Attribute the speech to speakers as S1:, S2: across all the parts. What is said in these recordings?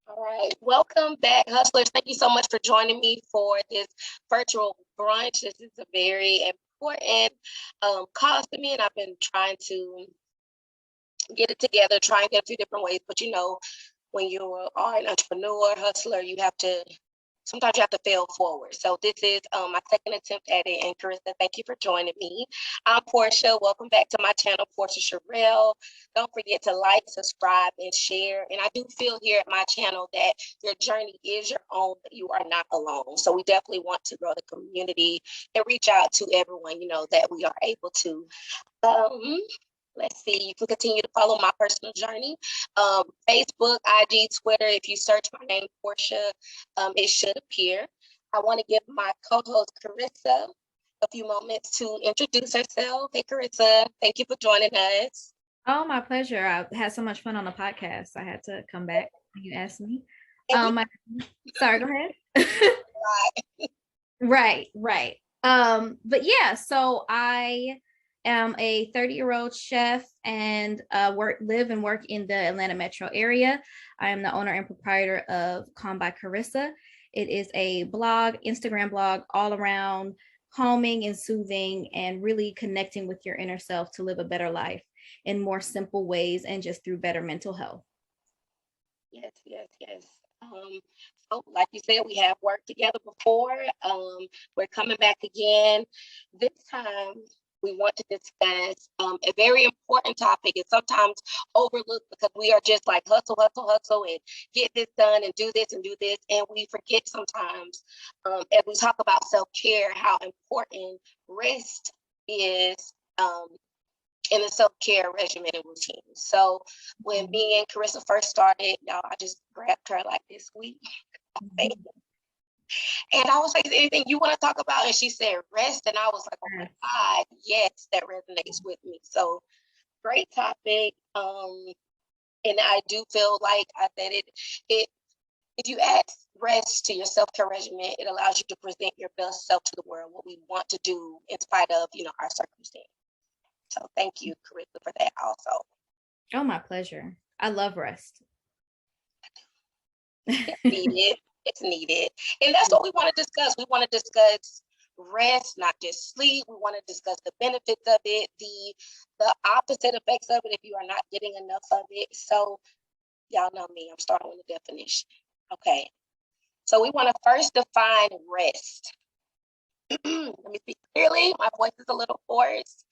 S1: All right. Welcome back, hustlers. Thank you so much for joining me for this virtual brunch. This is a very important cause to me, and I've been trying to get it together, try and get a few different ways. But when you are an entrepreneur, hustler, you have to sometimes you have to fail forward. So this is my second attempt at it. And Carissa, thank you for joining me. I'm Portia. Welcome back to my channel, Portia Sherrill. Don't forget to like, subscribe, and share. And I do feel here at my channel that your journey is your own, but you are not alone. So we definitely want to grow the community and reach out to everyone, that we are able to. Um, Let's see, you can continue to follow my personal journey. Facebook, IG, Twitter, if you search my name, Portia, it should appear. I want to give my co-host, Carissa, a few moments to introduce herself. Hey, Carissa, thank you for joining us.
S2: Oh, my pleasure. I had so much fun on the podcast. I had to come back when you asked me.
S1: And we
S2: My, sorry, go ahead. Right, right. But yeah, so I am a 30-year-old chef and live and work in the Atlanta metro area. I am the owner and proprietor of Calm by Carissa. It is a Instagram blog all around calming and soothing and really connecting with your inner self to live a better life in more simple ways and just through better mental health.
S1: Yes, yes, yes. So like you said, we have worked together before. We're coming back again. This time we want to discuss a very important topic. It's sometimes overlooked because we are just like hustle, hustle, hustle, and get this done and do this and do this. And we forget sometimes, as we talk about self-care, how important rest is in a self-care regimen and routine. So when me and Carissa first started, y'all, I just grabbed her like this week. And I was like, is there anything you want to talk about? And she said rest. And I was like, oh my God, yes, that resonates with me. So great topic. And I do feel like I said it if you add rest to your self-care regimen, it allows you to present your best self to the world, what we want to do in spite of, our circumstance. So thank you, Carissa, for that also.
S2: Oh, my pleasure. I love rest.
S1: It's needed. It's needed. And that's what we want to discuss. We want to discuss rest, not just sleep. We want to discuss the benefits of it, the opposite effects of it if you are not getting enough of it. So y'all know me, I'm starting with a definition. Okay. So we want to first define rest. Let me speak clearly. My voice is a little hoarse.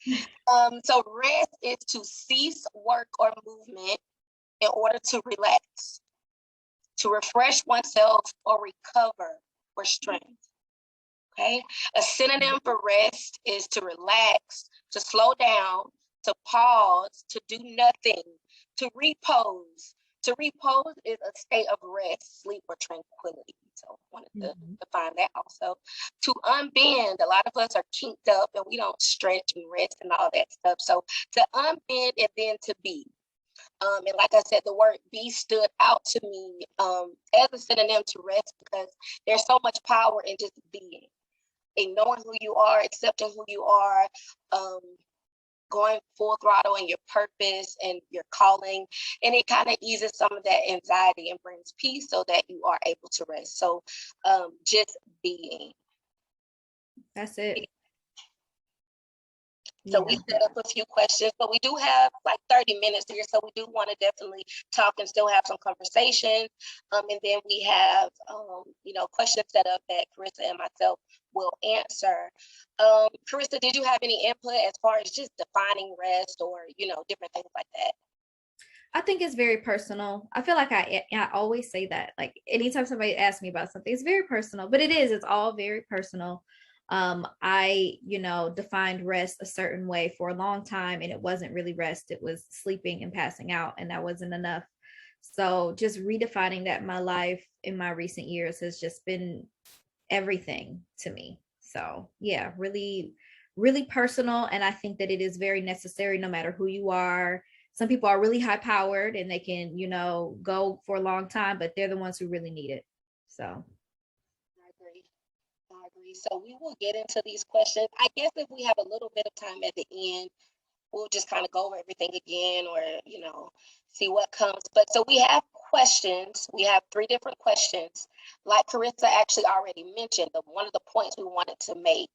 S1: So rest is to cease work or movement in order to relax, to refresh oneself or recover for strength. Okay. A synonym for rest is to relax, to slow down, to pause, to do nothing, to repose. To repose is a state of rest, sleep, or tranquility. So I wanted to define that also. To unbend, a lot of us are kinked up and we don't stretch and rest and all that stuff. So to unbend and then to be. And like I said, the word be stood out to me as a synonym to rest because there's so much power in just being and knowing who you are, accepting who you are, going full throttle in your purpose and your calling. And it kind of eases some of that anxiety and brings peace so that you are able to rest. So just being.
S2: That's it.
S1: So we set up a few questions, but we do have like 30 minutes here. So we do want to definitely talk and still have some conversation. And then we have, questions set up that Carissa and myself will answer. Carissa, did you have any input as far as just defining rest or, different things like that?
S2: I think it's very personal. I feel like I always say that. Like anytime somebody asks me about something, it's very personal, but it's all very personal. I defined rest a certain way for a long time, and it wasn't really rest. It was sleeping and passing out, and that wasn't enough. So just redefining that in my life in my recent years has just been everything to me. So yeah, really, really personal. And I think that it is very necessary no matter who you are. Some people are really high powered and they can, go for a long time, but they're the ones who really need it. So
S1: I agree. I agree. So we will get into these questions. I guess if we have a little bit of time at the end, we'll just kind of go over everything again, or, see what comes. But so we have questions. We have 3 different questions. Like Carissa actually already mentioned, one of the points we wanted to make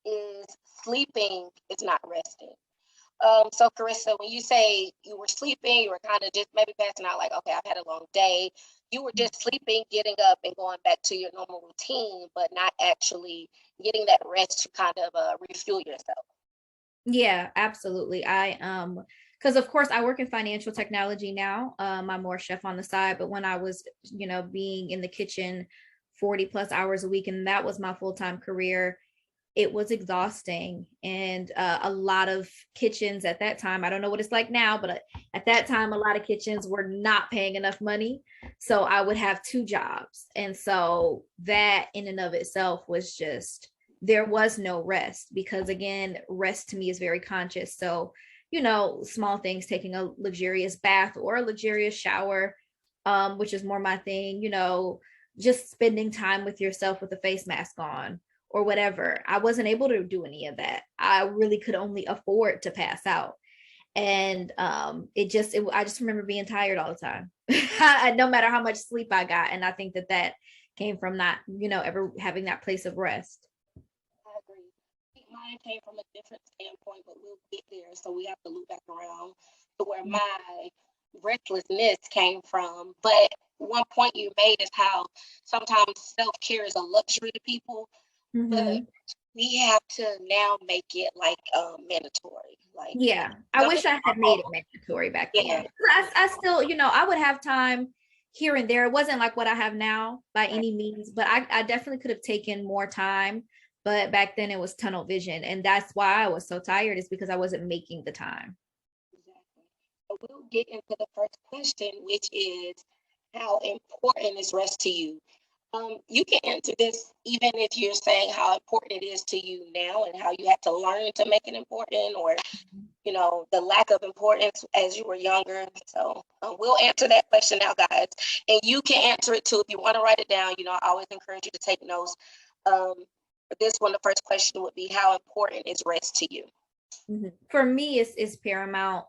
S1: is sleeping is not resting. So Carissa, when you say you were sleeping, you were kind of just maybe passing out, like, okay, I've had a long day. You were just sleeping, getting up and going back to your normal routine, but not actually getting that rest to kind of refuel yourself.
S2: Yeah, absolutely. Because of course I work in financial technology now. I'm more chef on the side, but when I was, being in the kitchen 40 plus hours a week, and that was my full-time career, it was exhausting. And a lot of kitchens at that time, I don't know what it's like now, but at that time, a lot of kitchens were not paying enough money. So I would have 2 jobs. And so that in and of itself was just, there was no rest, because again, rest to me is very conscious. So, small things, taking a luxurious bath or a luxurious shower, which is more my thing, just spending time with yourself with a face mask on or whatever. I wasn't able to do any of that. I really could only afford to pass out. And I just remember being tired all the time, no matter how much sleep I got. And I think that came from not, ever having that place of rest.
S1: I agree. I think mine came from a different standpoint, but we'll get there. So we have to loop back around to where my restlessness came from. But one point you made is how sometimes self-care is a luxury to people, but we have to now make it like mandatory. Like,
S2: yeah, I wish I had made it mandatory back then.
S1: yeah,
S2: I still, I would have time here and there. It wasn't like what I have now by any means, but I definitely could have taken more time. But back then it was tunnel vision. And that's why I was so tired, is because I wasn't making the time.
S1: exactly. So we'll get into the first question, which is, how important is rest to you? You can answer this even if you're saying how important it is to you now and how you had to learn to make it important, or, the lack of importance as you were younger. So we'll answer that question now, guys. And you can answer it too if you want to write it down. I always encourage you to take notes. For this one, the first question would be, how important is rest to you?
S2: For me, it's paramount.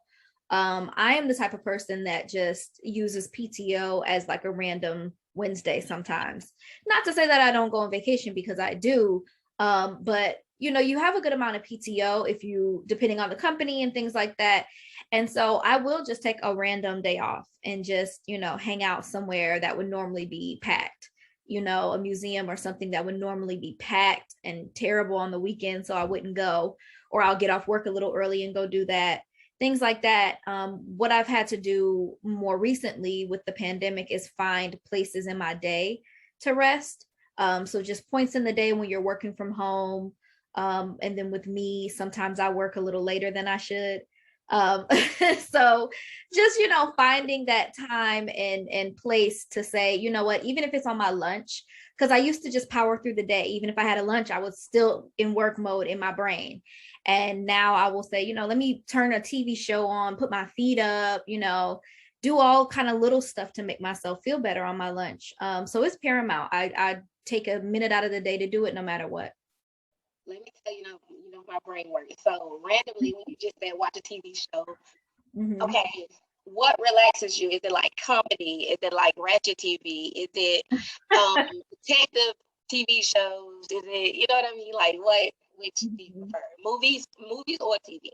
S2: I am the type of person that just uses PTO as like a random Wednesday sometimes. Not to say that I don't go on vacation, because I do. But you have a good amount of PTO if you, depending on the company and things like that. And so I will just take a random day off and just, hang out somewhere that would normally be packed, a museum or something that would normally be packed and terrible on the weekend. So I wouldn't go, or I'll get off work a little early and go do that. Things like that. What I've had to do more recently with the pandemic is find places in my day to rest. So just points in the day when you're working from home. And then with me, sometimes I work a little later than I should. So just, finding that time and place to say, you know what, even if it's on my lunch, because I used to just power through the day. Even if I had a lunch, I was still in work mode in my brain. And now I will say, let me turn a TV show on, put my feet up, do all kind of little stuff to make myself feel better on my lunch. So it's paramount. I take a minute out of the day to do it no matter what.
S1: Let me tell my brain works. So randomly, when you just said watch a TV show, okay, what relaxes you? Is it like comedy? Is it like Ratchet TV? Is it detective TV shows? Is it, you know what I mean? Like which do you prefer? Movies or TV?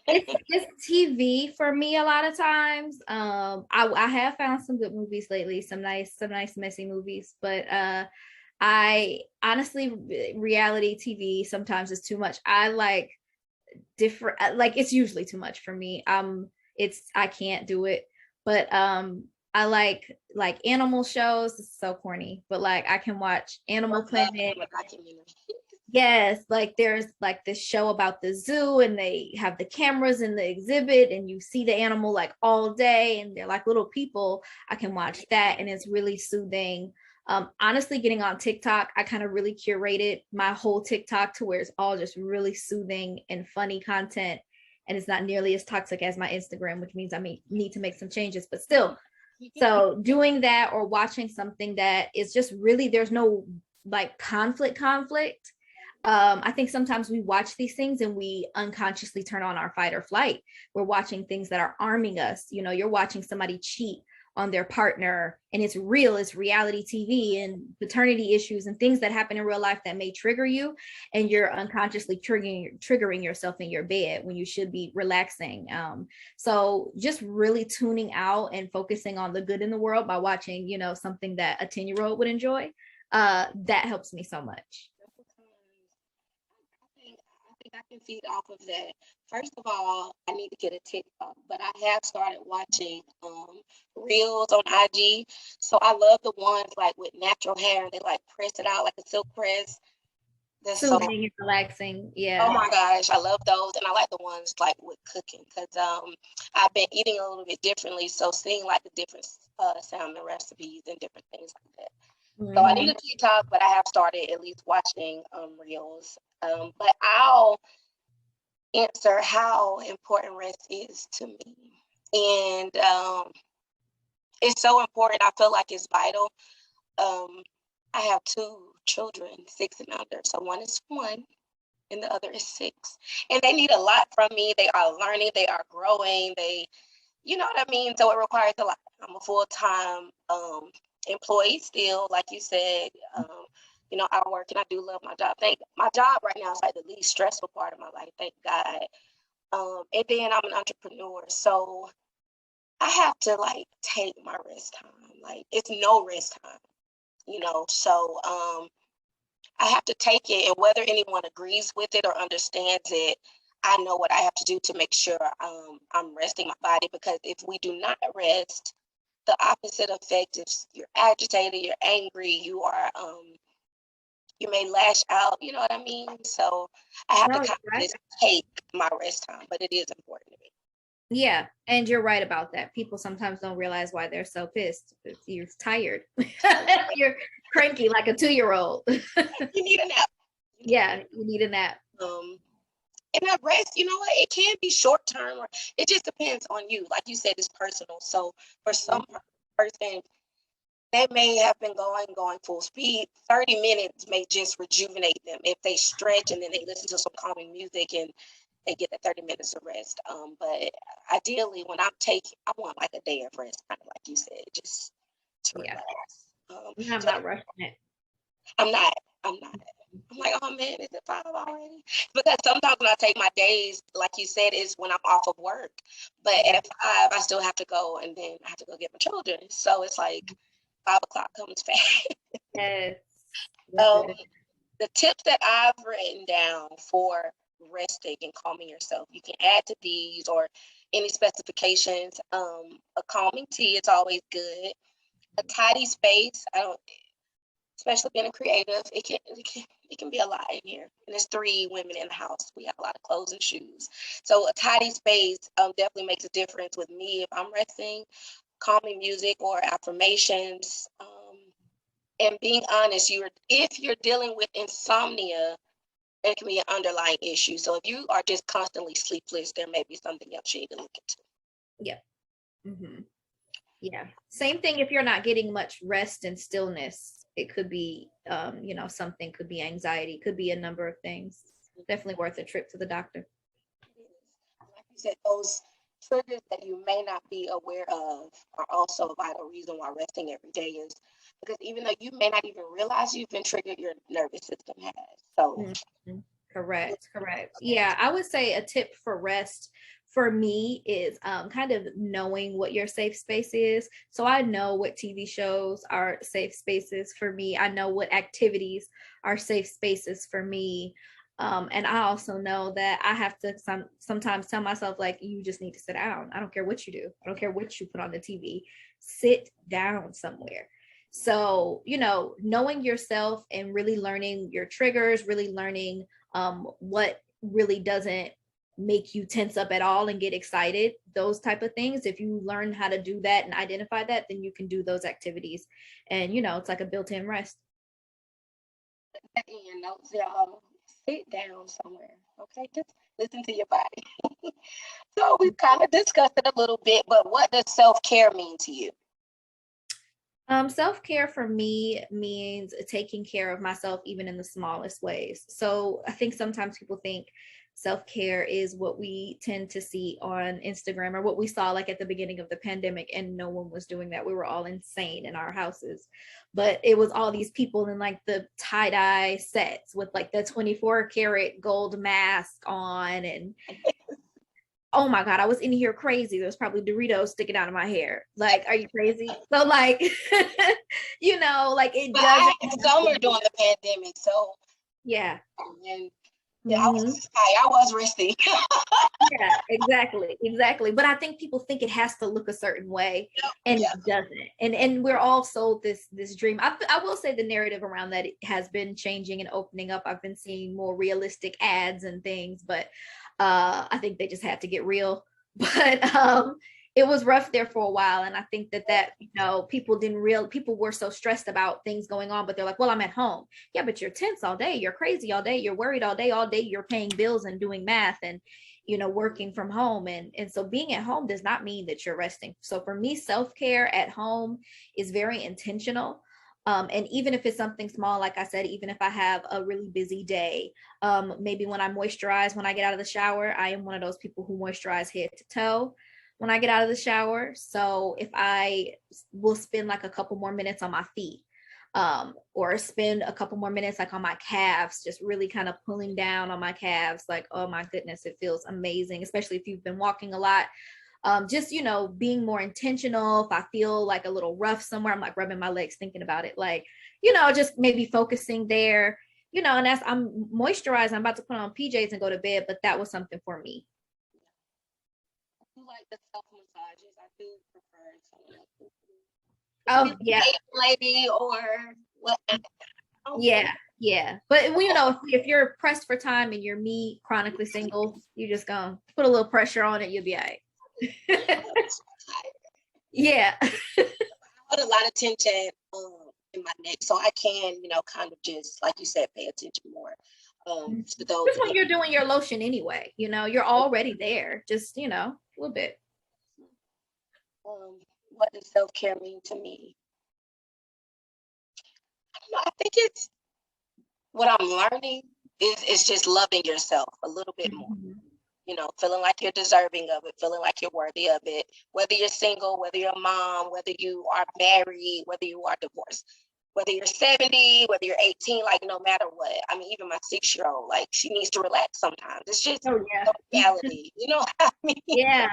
S2: It's TV for me a lot of times. I have found some good movies lately, some nice messy movies, but I honestly, reality TV sometimes is too much. I like different, like it's usually too much for me. I can't do it, but I like animal shows. It's so corny, but like I can watch Animal Planet. Yes, like there's like this show about the zoo, and they have the cameras in the exhibit, and you see the animal like all day, and they're like little people. I can watch that, and it's really soothing. Honestly, getting on TikTok, I kind of really curated my whole TikTok to where it's all just really soothing and funny content, and it's not nearly as toxic as my Instagram, which means I may need to make some changes, but still. So doing that, or watching something that is just really, there's no like conflict. I think sometimes we watch these things and we unconsciously turn on our fight or flight. We're watching things that are arming us. You know, you're watching somebody cheat on their partner and it's real, it's reality TV, and paternity issues and things that happen in real life that may trigger you, and you're unconsciously triggering yourself in your bed when you should be relaxing. So just really tuning out and focusing on the good in the world by watching, you know, something that a 10-year-old would enjoy, that helps me so much.
S1: I think I can feed off of that. First of all, I need to get a TikTok, but I have started watching reels on IG. So I love the ones like with natural hair and they like press it out like a silk press. That's so,
S2: Soothing and relaxing.
S1: oh
S2: Yeah.
S1: my gosh, I love those. And I like the ones like with cooking because I've been eating a little bit differently. So seeing like the different salmon recipes and different things like that. So I need
S2: Mhm.
S1: a TikTok, but I have started at least watching reels. But I'll answer how important rest is to me. And it's so important. I feel like it's vital. Um, I have two children, 6 and under. So one is 1 and the other is 6. And they need a lot from me. They are learning, they are growing, you know what I mean? So it requires a lot. I'm a full-time employee still, like you said. You know, I work and I do love my job. My job right now is like the least stressful part of my life, thank God. And then I'm an entrepreneur, so I have to like take my rest time. Like it's no rest time, you know. So I have to take it, and whether anyone agrees with it or understands it, I know what I have to do to make sure I'm resting my body. Because if we do not rest, the opposite effect is you're agitated, you're angry, you may lash out. You know what I mean? So I have to
S2: No,
S1: kind
S2: you're
S1: of
S2: right.
S1: just take my rest time, but it is important to me.
S2: Yeah, and you're right about that. People sometimes don't realize why they're so pissed. You're tired. You're cranky like a 2-year-old.
S1: You need a nap. You do
S2: Yeah,
S1: need
S2: you need a nap.
S1: and that rest, you know what? It can be short term, or it just depends on you. Like you said, it's personal. So for some person, they may have been going full speed. 30 minutes may just rejuvenate them if they stretch and then they listen to some calming music and they get the 30 minutes of rest. But ideally, when I'm taking, I want like a day of rest, kind of like you said, just to
S2: Yeah,
S1: relax.
S2: I'm
S1: So
S2: not rushing it.
S1: I'm not. I'm not. I'm like, oh man, is it 5 already? Because sometimes when I take my days, like you said, is when I'm off of work. But
S2: Yeah.
S1: at 5, I still have to go, and then I have to go get my children. So it's like 5 o'clock comes fast.
S2: Yes. Yes,
S1: um,
S2: it is.
S1: the tips that I've written down for resting and calming yourself, you can add to these or any specifications. A calming tea is always good. A tidy space. I don't especially being a creative, it can be a lot in here. And there's 3 women in the house. We have a lot of clothes and shoes. So a tidy space definitely makes a difference with me if I'm resting, calming music or affirmations. And being honest, if you're dealing with insomnia, it can be an underlying issue. So if you are just constantly sleepless, there may be something else you need to look into.
S2: Yeah. Hmm. Yeah. Same thing if you're not getting much rest and stillness. It could be, you know, something could be anxiety, could be a number of things. Definitely worth a trip to the doctor.
S1: Like you said, those triggers that you may not be aware of are also a vital reason why resting every day is because even though you may not even realize you've been triggered, your nervous system has. So,
S2: Mhm. Correct, correct. Yeah, I would say a tip for rest for me is kind of knowing what your safe space is. So I know what TV shows are safe spaces for me. I know what activities are safe spaces for me. And I also know that I have to sometimes tell myself, like, you just need to sit down. I don't care what you do. I don't care what you put on the TV. Sit down somewhere. So, you know, knowing yourself and really learning your triggers, really learning what really doesn't make you tense up at all and get excited, those type of things. If you learn how to do that and identify that, then you can do those activities. And, you know, it's like a built-in rest.
S1: in your notes, y'all, sit down somewhere. Okay, just listen to your body. So we've kind of discussed it a little bit, but what does self care mean to you?
S2: Self-care for me means taking care of myself even in the smallest ways. So I think sometimes people think self-care is what we tend to see on Instagram or what we saw like at the beginning of the pandemic, and no one was doing that. We were all insane in our houses. But it was all these people in like the tie-dye sets with like the 24 karat gold mask on, and oh my God, I was in here crazy. There's probably Doritos sticking out of my hair. Like, are you crazy? So like, like it
S1: But I
S2: doesn't.
S1: had summer during the pandemic, so
S2: Yeah.
S1: and yeah, I was
S2: Mhm.
S1: just tired. I was resting.
S2: Yeah, exactly. But I think people think it has to look a certain way, and
S1: Yeah.
S2: it doesn't. And we're all sold this dream. I will say the narrative around that it has been changing and opening up. I've been seeing more realistic ads and things, but I think they just had to get real. But it was rough there for a while, and I think that people were so stressed about things going on, but they're like, well, I'm at home. Yeah, but you're tense all day, you're crazy all day, you're worried all day, you're paying bills and doing math and working from home, and so being at home does not mean that you're resting. So for me, self-care at home is very intentional. And even if it's something small, like I said, even if I have a really busy day, maybe when I moisturize, when I get out of the shower, I am one of those people who moisturize head to toe when I get out of the shower. So if I will spend like a couple more minutes on my feet, or spend a couple more minutes like on my calves, just really kind of pulling down on my calves. Like, oh my goodness, it feels amazing, especially if you've been walking a lot. Just being more intentional. If I feel like a little rough somewhere, I'm like rubbing my legs, thinking about it, like, just maybe focusing there. And as I'm moisturizing, I'm about to put on PJs and go to bed, but that was something for me.
S1: I do like the self massages. I do prefer someone else.
S2: Oh yeah.
S1: Lady or what?
S2: Yeah, yeah. But if you're pressed for time and you're me, chronically single, you just gonna put a little pressure on it, you'll be all right. Yeah.
S1: I put a lot of tension in my neck, so I can, kind of just like you said, pay attention more to those.
S2: Just when you're doing your lotion anyway, you're already there. Just a little bit.
S1: What does self care mean to me? I think it's what I'm learning is just loving yourself a little bit more. Feeling like you're deserving of it, feeling like you're worthy of it, whether you're single, whether you're a mom, whether you are married, whether you are divorced, whether you're 70, whether you're 18, like no matter what. I mean, even my 6-year-old, like she needs to relax sometimes. It's just reality, I mean?
S2: Yeah.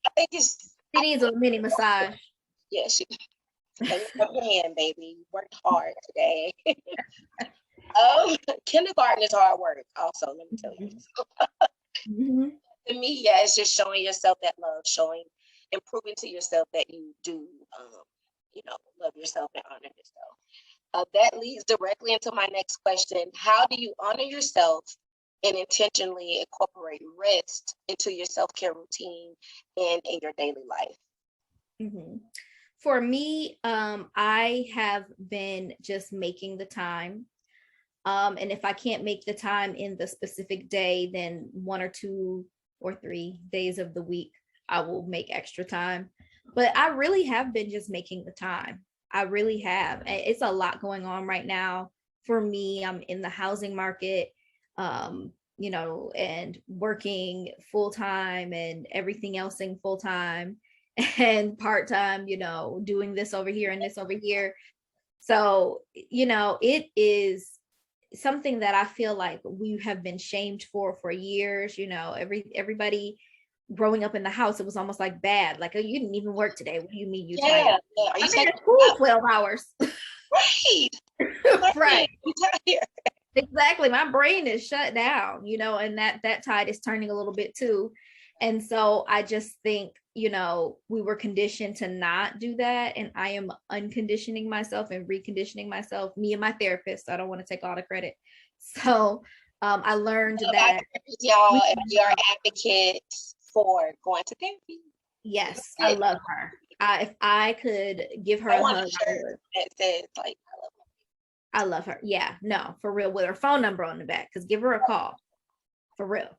S1: I think she
S2: needs a mini massage.
S1: Yeah, let me rub your hand, baby. You worked hard today. Kindergarten is hard work also, let me tell you. To me, yeah, it's just showing yourself that love, and proving to yourself that you do, love yourself and honor yourself. That leads directly into my next question. How do you honor yourself and intentionally incorporate rest into your self-care routine and in your daily life?
S2: For me, I have been just making the time. And if I can't make the time in the specific day, then 1 or 2 or 3 days of the week, I will make extra time. But I really have been just making the time. I really have. It's a lot going on right now for me. I'm in the housing market, and working full time and everything else in full time and part time, doing this over here and this over here. So, it is something that I feel like we have been shamed for years. Everybody growing up in the house, it was almost like bad. Like, oh, you didn't even work today. What do you mean you tired?
S1: Yeah.
S2: I'm in school 12 hours.
S1: Right.
S2: Right. Exactly. My brain is shut down, and that tide is turning a little bit too. And so I just think, we were conditioned to not do that. And I am unconditioning myself and reconditioning myself, me and my therapist. I don't want to take all the credit. So I learned that.
S1: Y'all, if you're advocates for going to therapy.
S2: Yes, I love her. If I could give her a hug,
S1: that says like,
S2: I love her. Yeah, no, for real, with her phone number on the back, because give her a call. For real.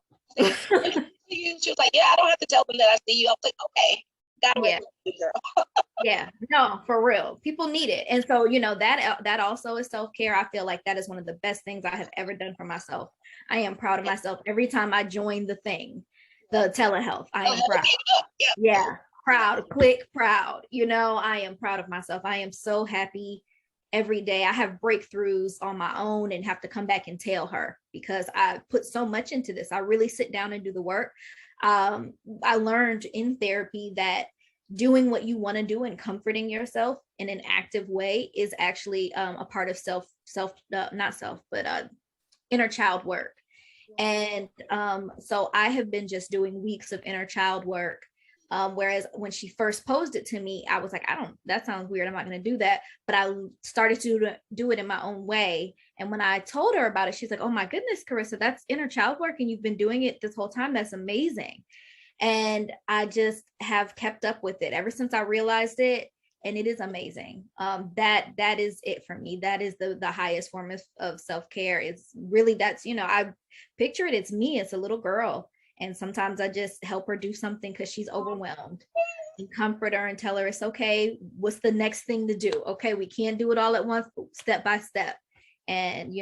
S1: She was like, yeah, I don't have to tell them that I see you. I was like, okay. Gotta
S2: Yeah.
S1: recommend it, girl.
S2: Yeah, no, for real. People need it. And so, that also is self-care. I feel like that is one of the best things I have ever done for myself. I am proud of myself every time I join the thing, the telehealth. I
S1: Oh,
S2: am
S1: hell
S2: proud.
S1: yeah.
S2: Yeah, proud, click proud. I am proud of myself. I am so happy every day. I have breakthroughs on my own and have to come back and tell her because I put so much into this. I really sit down and do the work. I learned in therapy that doing what you want to do and comforting yourself in an active way is actually a part of not self, but inner child work. And so I have been just doing weeks of inner child work. Whereas when she first posed it to me, I was like, that sounds weird. I'm not going to do that. But I started to do it in my own way. And when I told her about it, she's like, oh my goodness, Carissa, that's inner child work. And you've been doing it this whole time. That's amazing. And I just have kept up with it ever since I realized it. And it is amazing. That is it for me. That is the highest form of self-care. It's really, I picture it. It's me. It's a little girl. And sometimes I just help her do something because she's overwhelmed and comfort her and tell her it's okay. What's the next thing to do? Okay, we can't do it all at once, step by step. And,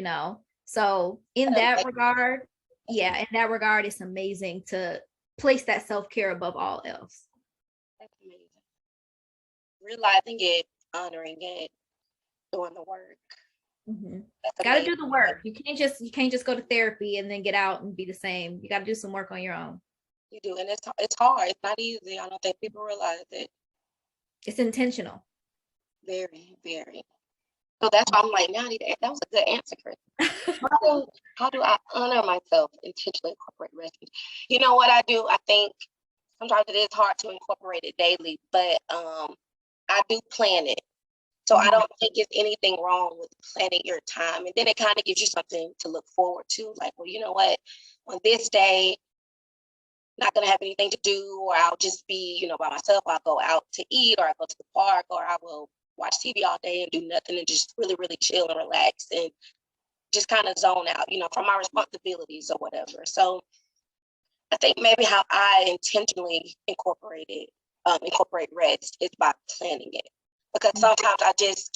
S2: so in that regard, yeah, in that regard, it's amazing to place that self-care above all else.
S1: That's amazing. Realizing it, honoring it, doing the work.
S2: Mm-hmm.
S1: That's
S2: Got to
S1: amazing.
S2: do the work. You can't just go to therapy and then get out and be the same. You got to do some work on your own.
S1: You do, and it's hard. It's not easy. I don't think people realize it.
S2: It's intentional.
S1: Very, very. So that's why I'm like, now that was a good answer, Chris. How do I honor myself, intentionally incorporate rest? You know what I do? I think sometimes it is hard to incorporate it daily, but I do plan it. So I don't think it's anything wrong with planning your time. And then it kind of gives you something to look forward to. Like, well, you know what? On this day, not going to have anything to do, or I'll just be, by myself. I'll go out to eat, or I go to the park, or I will watch TV all day and do nothing and just really, really chill and relax and just kind of zone out, from my responsibilities or whatever. So I think maybe how I intentionally incorporate rest is by planning it. Because sometimes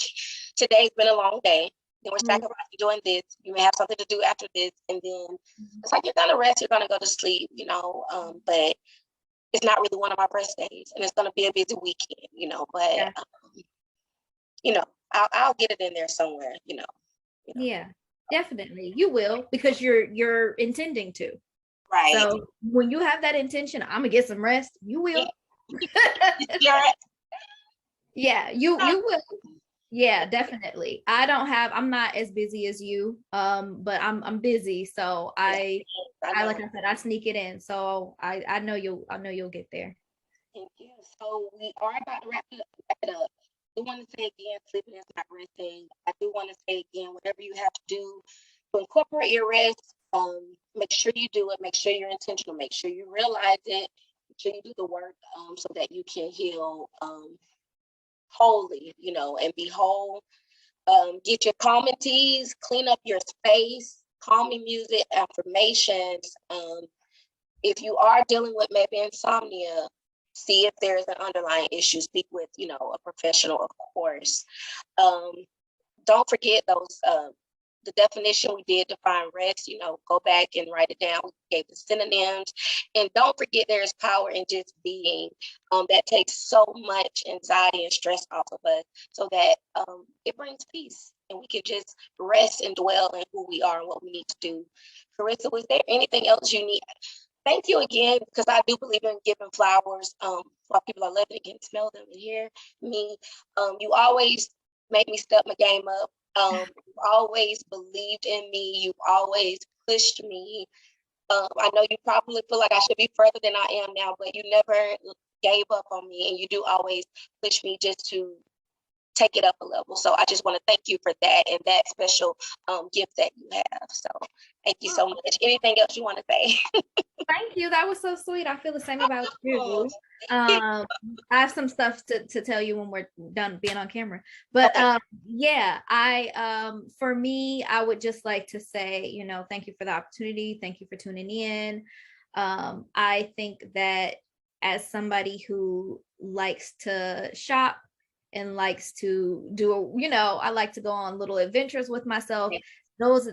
S1: today's been a long day. Then we're sacrificing doing this. You may have something to do after this. And then it's like you're going to rest, you're going to go to sleep, but it's not really one of my rest days. And it's going to be a busy weekend, but, yeah. I'll get it in there somewhere,
S2: Yeah, definitely. You will, because you're intending to.
S1: Right.
S2: So when you have that intention, I'm gonna get some rest, you will. Yeah, you will. Yeah, definitely. I'm not as busy as you, but I'm busy, so I like I said, I sneak it in. So I know you'll get there.
S1: Thank you. So we are about to wrap it up. I do want to say again, sleeping is not resting. I do want to say again, whatever you have to do to incorporate your rest, make sure you do it. Make sure you're intentional. Make sure you realize it. Make sure you do the work, so that you can heal wholly, and be whole. Get your calming teas, clean up your space, calming music, affirmations. If you are dealing with maybe insomnia, see if there's an underlying issue. Speak with, a professional, of course. Don't forget those, the definition we did define rest, go back and write it down. We gave the synonyms. And don't forget there's power in just being. That takes so much anxiety and stress off of us so that it brings peace. And we can just rest and dwell in who we are and what we need to do. Carissa, was there anything else you need? Thank you again, because I do believe in giving flowers while people are living and can smell them and hear me. You always make me step my game up. You've always believed in me. You've always pushed me. I know you probably feel like I should be further than I am now, but you never gave up on me, and you do always push me just to take it up a level. So I just want to thank you for that and that special gift that you have. So thank you so much. Anything else you want to say?
S2: Thank you. That was so sweet. I feel the same about you. I have some stuff to tell you when we're done being on camera. But yeah, for me, I would just like to say, thank you for the opportunity. Thank you for tuning in. I think that as somebody who likes to shop and likes to do, I like to go on little adventures with myself.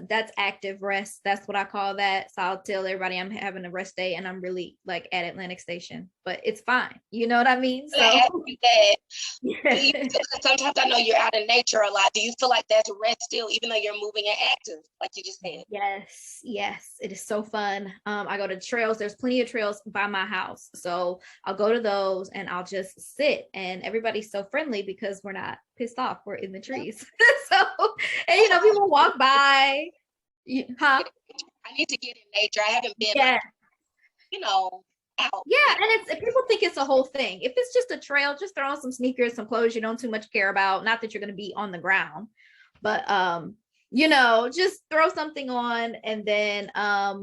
S2: That's active rest. That's what I call that. So I'll tell everybody I'm having a rest day and I'm really like at Atlantic Station, but it's fine. You know what I mean?
S1: I ask you that. Do you
S2: Yeah.
S1: feel, sometimes I know you're out in nature a lot. Do you feel like that's rest still, even though you're moving and active, like you just said?
S2: Yes, yes, it is so fun. I go to trails. There's plenty of trails by my house, so I'll go to those and I'll just sit. And everybody's so friendly because we're not pissed off. We're in the trees, so and people walk by. Huh?
S1: I need to get in nature. I haven't been like,
S2: Yeah,
S1: you know, out.
S2: yeah. And it's if people think it's a whole thing. If it's just a trail, just throw on some sneakers, some clothes you don't too much care about. Not that you're going to be on the ground, but just throw something on and then I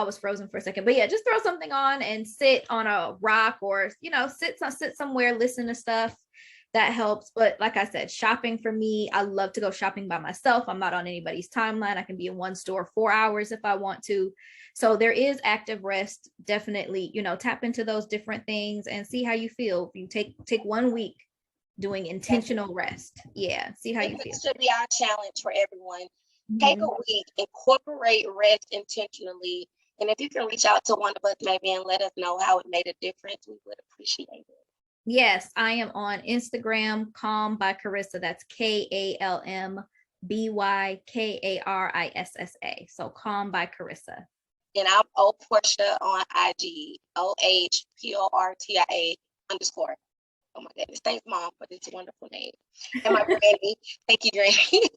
S2: was frozen for a second, but yeah, just throw something on and sit on a rock or sit somewhere, listen to stuff. That helps. But like I said, shopping for me, I love to go shopping by myself. I'm not on anybody's timeline. I can be in one store 4 hours if I want to. So there is active rest. Definitely, tap into those different things and see how you feel. If you take 1 week doing intentional rest. Yeah, see how you feel.
S1: This should be our challenge for everyone. Take a
S2: Mhm.
S1: week, incorporate rest intentionally. And if you can reach out to one of us maybe and let us know how it made a difference, we would appreciate it.
S2: Yes, I am on Instagram, Calm by Karissa. That's KALMBYKARISSA. So Calm by Karissa.
S1: And I'm O Portia on IG, OHPORTIA_. Oh my goodness. Thanks, Mom, for this wonderful name. And my granny. Thank you, Granny.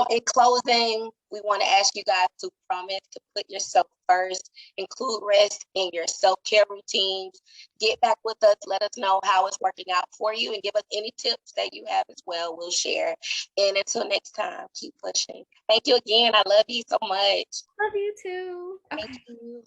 S1: In closing, we want to ask you guys to promise to put yourself first, include rest in your self-care routines. Get back with us. Let us know how it's working out for you and give us any tips that you have as well. We'll share. And until next time, keep pushing. Thank you again. I love you so much.
S2: Love you too.
S1: Thank
S2: Okay.
S1: you.